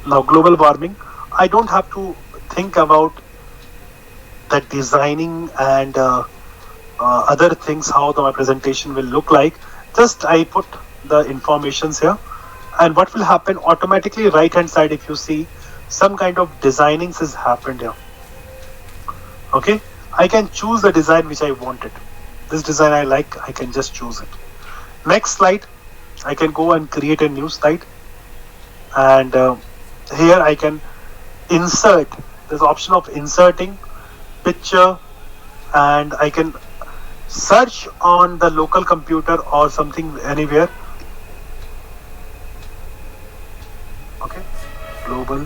S1: Now global warming, I don't have to think about the designing and other things, how my presentation will look like. Just I put the informations here, and what will happen automatically right hand side, if you see, some kind of designings has happened here. Okay, I can choose the design which I wanted. This design I like, I can just choose it. Next slide, I can go and create a new slide, and here I can insert. There's option of inserting picture, and I can search on the local computer or something anywhere. Okay, global.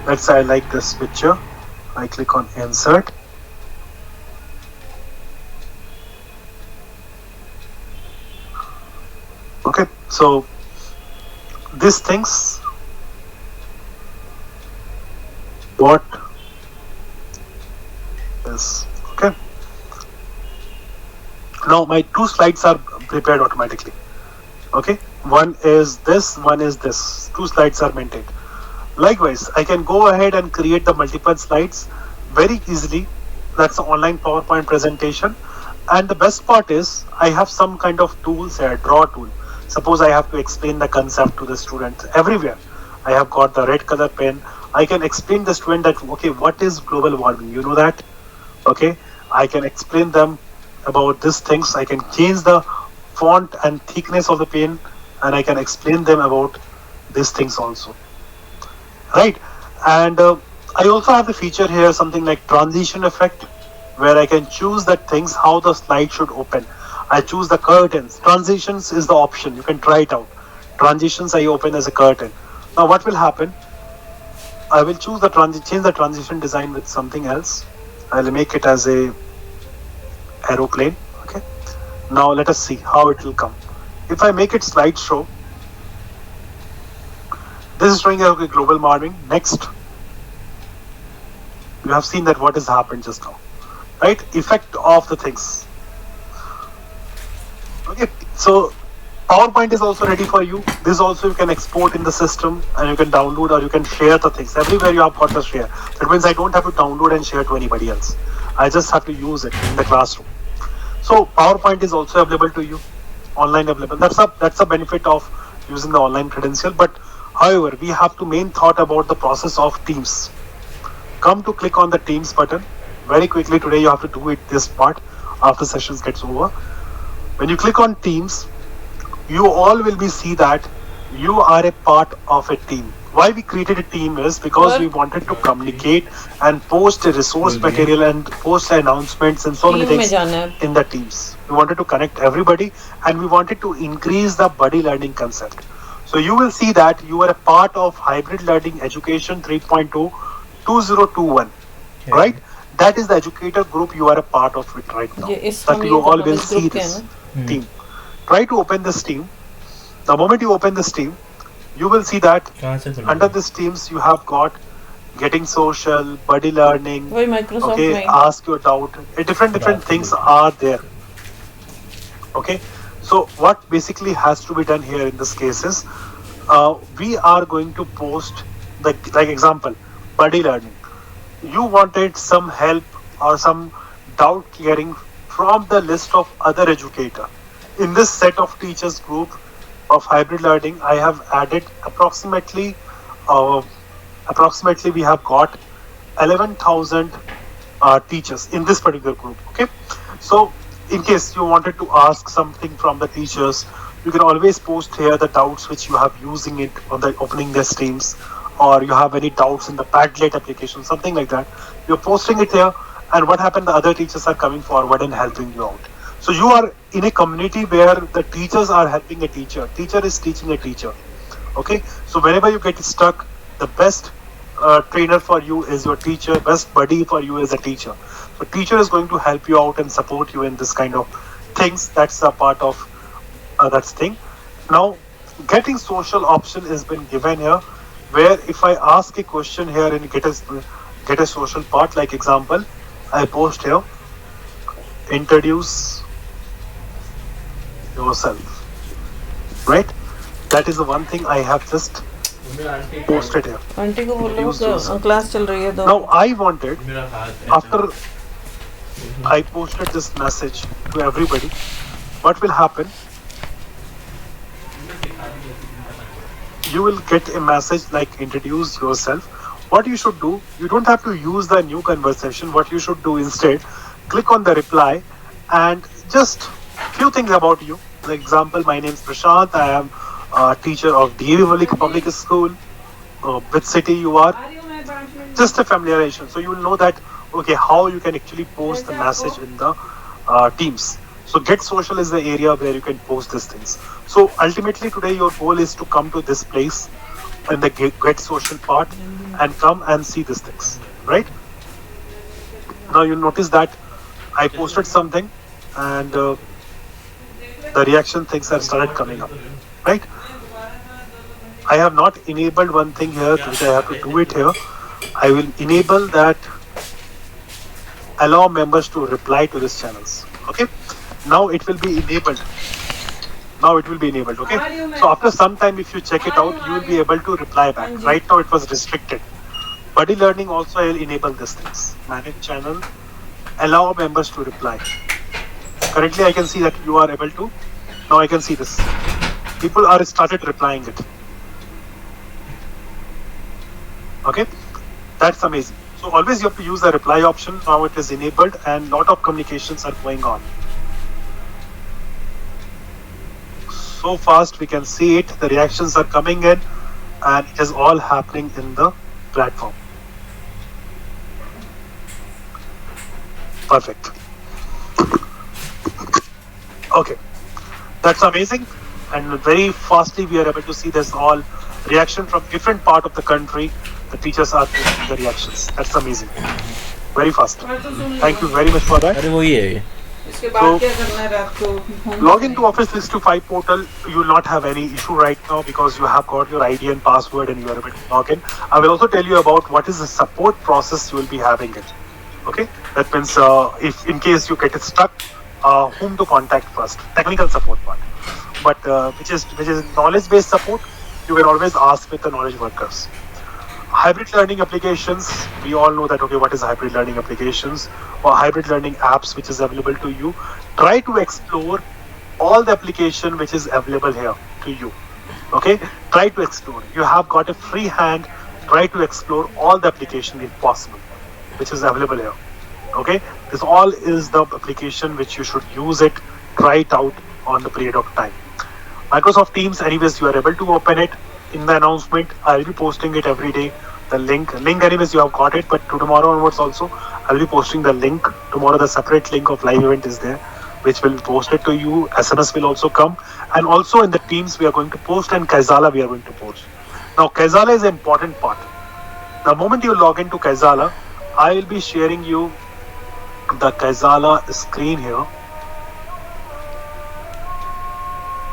S1: Let's say I like this picture. I click on insert. Okay, so these things, what is okay. Now my two slides are prepared automatically. Okay, one is this, one is this. Two slides are maintained. Likewise, I can go ahead and create the multiple slides very easily. That's an online PowerPoint presentation. And the best part is I have some kind of tools here, draw tool. Suppose I have to explain the concept to the student everywhere. I have got the red color pen. I can explain the student that, okay, what is global warming? You know that? Okay, I can explain them about these things. I can change the font and thickness of the pen, and I can explain them about these things also. Right, And I also have the feature here, something like transition effect, where I can choose that things how the slide should open. I choose the curtains. Transitions is the option. You can try it out. Transitions I open as a curtain. Now what will happen? I will choose the change the transition design with something else. I'll make it as a aeroplane. Okay. Now let us see how it will come. If I make it slideshow, this is showing a global warming. Next, you have seen that what has happened just now, right? Effect of the things. Okay, so PowerPoint is also ready for you. This also you can export in the system and you can download or you can share the things. Everywhere you have got the share. That means I don't have to download and share to anybody else. I just have to use it in the classroom. So PowerPoint is also available to you, online available. That's a benefit of using the online credential. But however, we have to main thought about the process of Teams. Come to click on the Teams button. Very quickly today you have to do it this part after sessions gets over. When you click on Teams, you all will be see that you are a part of a team. Why we created a team is because we wanted to communicate and post a resource material and post announcements and so many things in the teams. We wanted to connect everybody and we wanted to increase the buddy learning concept. So you will see that you are a part of Hybrid Learning Education 3.2 2021, right? That is the educator group you are a part of it right now. That you all will see this team. Try to open this team. The moment you open this team, you will see that under this teams you have got getting social, buddy learning, okay, ask your doubt. Different things are there. Okay, so what basically has to be done here in this case is we are going to post like example, buddy learning. You wanted some help or some doubt clearing from the list of other educator. In this set of teachers group of hybrid learning, I have added approximately we have got 11,000 teachers in this particular group. Okay, so in case you wanted to ask something from the teachers, you can always post here the doubts which you have using it on the opening their streams, or you have any doubts in the Padlet application, something like that. You're posting it here, and what happened? The other teachers are coming forward and helping you out. So you are in a community where the teachers are helping a teacher. Teacher is teaching a teacher. Okay, so whenever you get stuck, the best trainer for you is your teacher. Best buddy for you is a teacher. So teacher is going to help you out and support you in this kind of things. That's a part of that thing. Now, getting social option has been given here, where if I ask a question here and get a social part, like example, I post here, introduce yourself, right? That is the one thing I have just posted here.
S3: Aunty को बोलो class चल रही है तो.
S1: Now I wanted, after I posted this message to everybody, what will happen? You will get a message like introduce yourself. What you should do, you don't have to use the new conversation. What you should do instead, click on the reply and just few things about you. For example, my name is Prashant. I am a teacher of DAV Public School. Which city you are? Just a familiarization. So you will know that, okay, how you can actually post the message in the Teams. So Get Social is the area where you can post these things. So ultimately today your goal is to come to this place in the Get Social part and come and see these things, right? Now you'll notice that I posted something and the reaction things have started coming up, right? I have not enabled one thing here, which I have to do it here. I will enable that, allow members to reply to these channels. Okay, now it will be enabled. Okay, so after some time, if you check it out, you will be able to reply back. Right now it was restricted. Buddy learning also I will enable these things. Manage channel, allow members to reply. Currently I can see that you are able to. Now I can see this. People are started replying it. Okay, that's amazing. So always you have to use the reply option. Now it is enabled and lot of communications are going on. So fast we can see it. The reactions are coming in and it is all happening in the platform. Perfect. Okay, that's amazing. And very fastly, we are able to see this all reaction from different part of the country. The teachers are posting the reactions. That's amazing. Very fast. Thank you very much for that.
S2: अरे वही है ये.
S3: इसके बाद क्या करना है रात को?
S1: Log into Office 365 portal. You will not have any issue right now because you have got your ID and password and you are able to log in. I will also tell you about what is the support process you will be having it. Okay, that means if in case you get it stuck, whom to contact first, technical support part. But which is knowledge based support, you can always ask with the knowledge workers. Hybrid learning applications, we all know that, okay, what is hybrid learning applications or hybrid learning apps which is available to you. Try to explore all the application which is available here to you. Okay, try to explore. You have got a free hand. Try to explore all the application if possible which is available here. Okay, this all is the application which you should use it. Try it out on the period of time. Microsoft Teams, anyways, you are able to open it. In the announcement, I will be posting it every day. The link anyways, you have got it, but to tomorrow onwards also, I will be posting the link. Tomorrow, the separate link of live event is there, which will post it to you. SMS will also come. And also in the Teams, we are going to post, and Kaizala, we are going to post. Now, Kaizala is an important part. The moment you log into Kaizala, I will be sharing you the Kaizala screen here.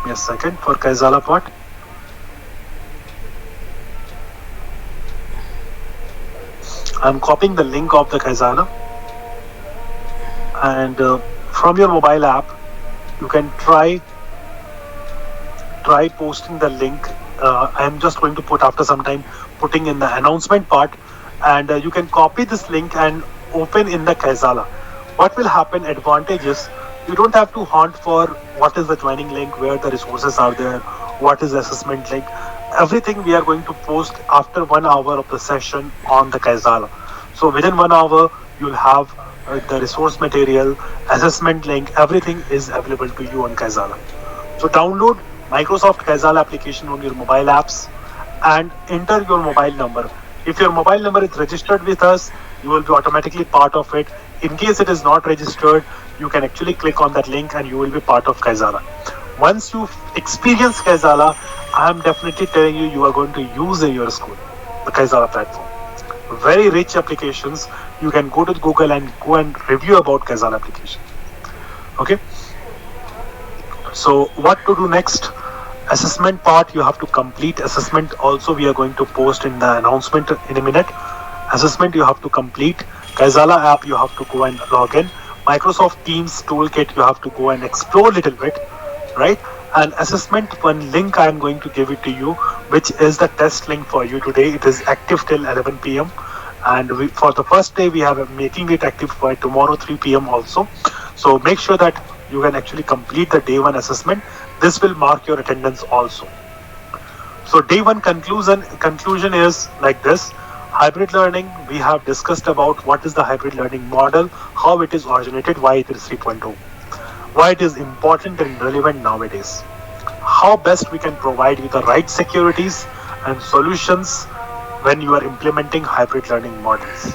S1: Yes, second for Kaizala part. I'm copying the link of the Kaizala, and from your mobile app, you can try posting the link. I'm just going to put after some time putting in the announcement part, and you can copy this link and open in the Kaizala. What will happen? Advantage is you don't have to hunt for what is the joining link, where the resources are there, what is the assessment link. Everything we are going to post after 1 hour of the session on the Kaizala. So within 1 hour, you'll have the resource material, assessment link, everything is available to you on Kaizala. So download Microsoft Kaizala application on your mobile apps and enter your mobile number. If your mobile number is registered with us, you will be automatically part of it. In case it is not registered, you can actually click on that link and you will be part of Kaizala. Once you experience Kaizala, I am definitely telling you, you are going to use in your school the Kaizala platform. Very rich applications. You can go to Google and go and review about Kaizala application. Okay. So what to do next? Assessment part, you have to complete assessment. Also, we are going to post in the announcement in a minute. Assessment you have to complete. Kaizala app, you have to go and log in. Microsoft Teams toolkit, you have to go and explore a little bit, right? And assessment, one link I am going to give it to you, which is the test link for you today. It is active till 11 p.m. And for the first day, we have making it active by tomorrow 3 p.m. also. So make sure that you can actually complete the day one assessment. This will mark your attendance also. So day one conclusion is like this. Hybrid learning, we have discussed about what is the hybrid learning model, how it is originated, why it is 3.0, why it is important and relevant nowadays, how best we can provide you the right securities and solutions when you are implementing hybrid learning models.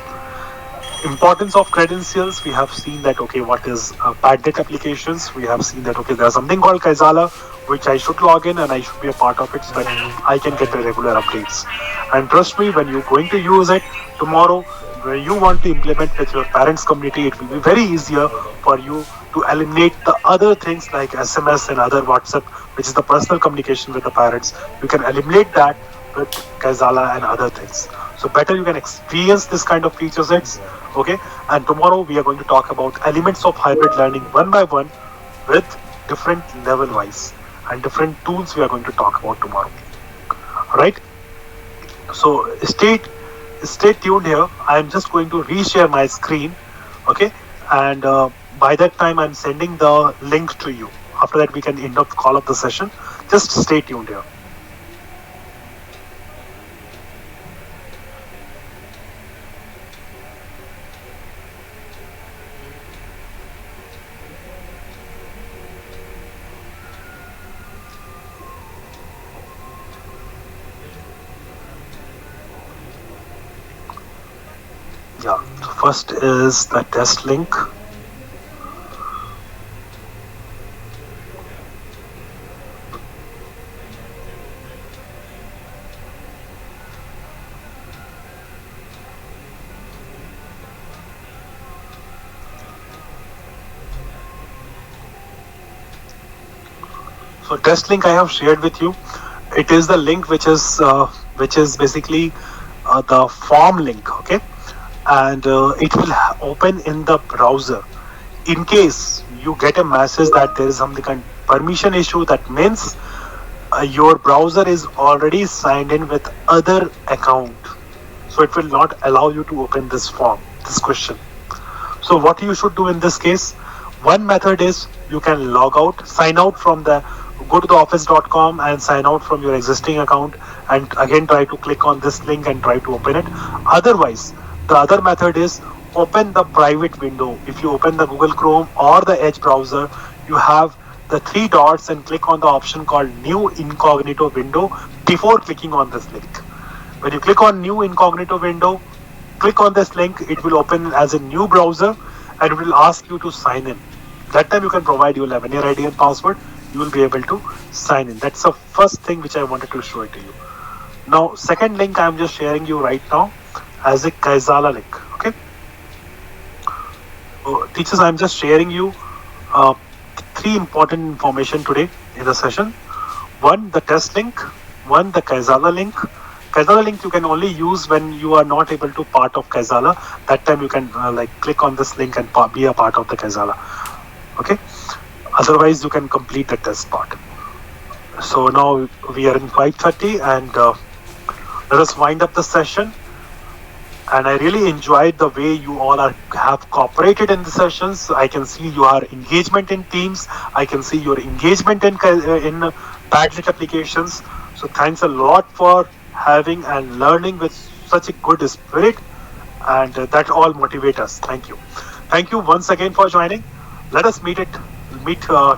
S1: Importance of credentials, we have seen that, okay, what is padded applications, we have seen that, okay, there's something called Kaizala, which I should log in and I should be a part of it so that I can get the regular updates. And trust me, when you're going to use it tomorrow, when you want to implement with your parents community, it will be very easier for you to eliminate the other things like SMS and other WhatsApp, which is the personal communication with the parents. You can eliminate that with Kaizala and other things. So better you can experience this kind of feature sets, okay? And tomorrow we are going to talk about elements of hybrid learning one by one with different level wise and different tools we are going to talk about tomorrow. Alright? So stay tuned here. I am just going to reshare my screen, okay? And by that time I'm sending the link to you. After that we can end up call up the session. Just stay tuned here. Yeah. So first is the test link. So test link I have shared with you. It is the link which is basically the form link. Okay, and it will open in the browser. In case you get a message that there is something kind of permission issue, that means your browser is already signed in with other account, so it will not allow you to open this form, this question. So what you should do in this case, one method is you can log out, sign out from the, go to the office.com and sign out from your existing account, and again try to click on this link and try to open it. Otherwise, the other method is open the private window. If you open the Google Chrome or the Edge browser, you have the three dots and click on the option called New Incognito Window before clicking on this link. When you click on New Incognito Window, click on this link, it will open as a new browser and it will ask you to sign in. That time you can provide your 11-year ID and password, you will be able to sign in. That's the first thing which I wanted to show it to you. Now, second link I am just sharing you right now as a Kaizala link. Okay. Teachers, I am just sharing you three important information today in the session. One, the test link. One, the Kaizala link. Kaizala link you can only use when you are not able to part of Kaizala. That time you can click on this link and be a part of the Kaizala. Okay. Otherwise, you can complete the test part. So now we are in 5:30 and let us wind up the session. And I really enjoyed the way you all have cooperated in the sessions. I can see your engagement in Teams. I can see your engagement in Padlet applications. So thanks a lot for having and learning with such a good spirit. And that all motivate us. Thank you. Thank you once again for joining. Let us meet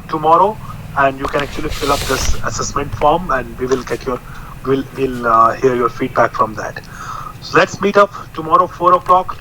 S1: tomorrow, and you can actually fill up this assessment form, and we will get we'll hear your feedback from that. So let's meet up tomorrow 4 o'clock.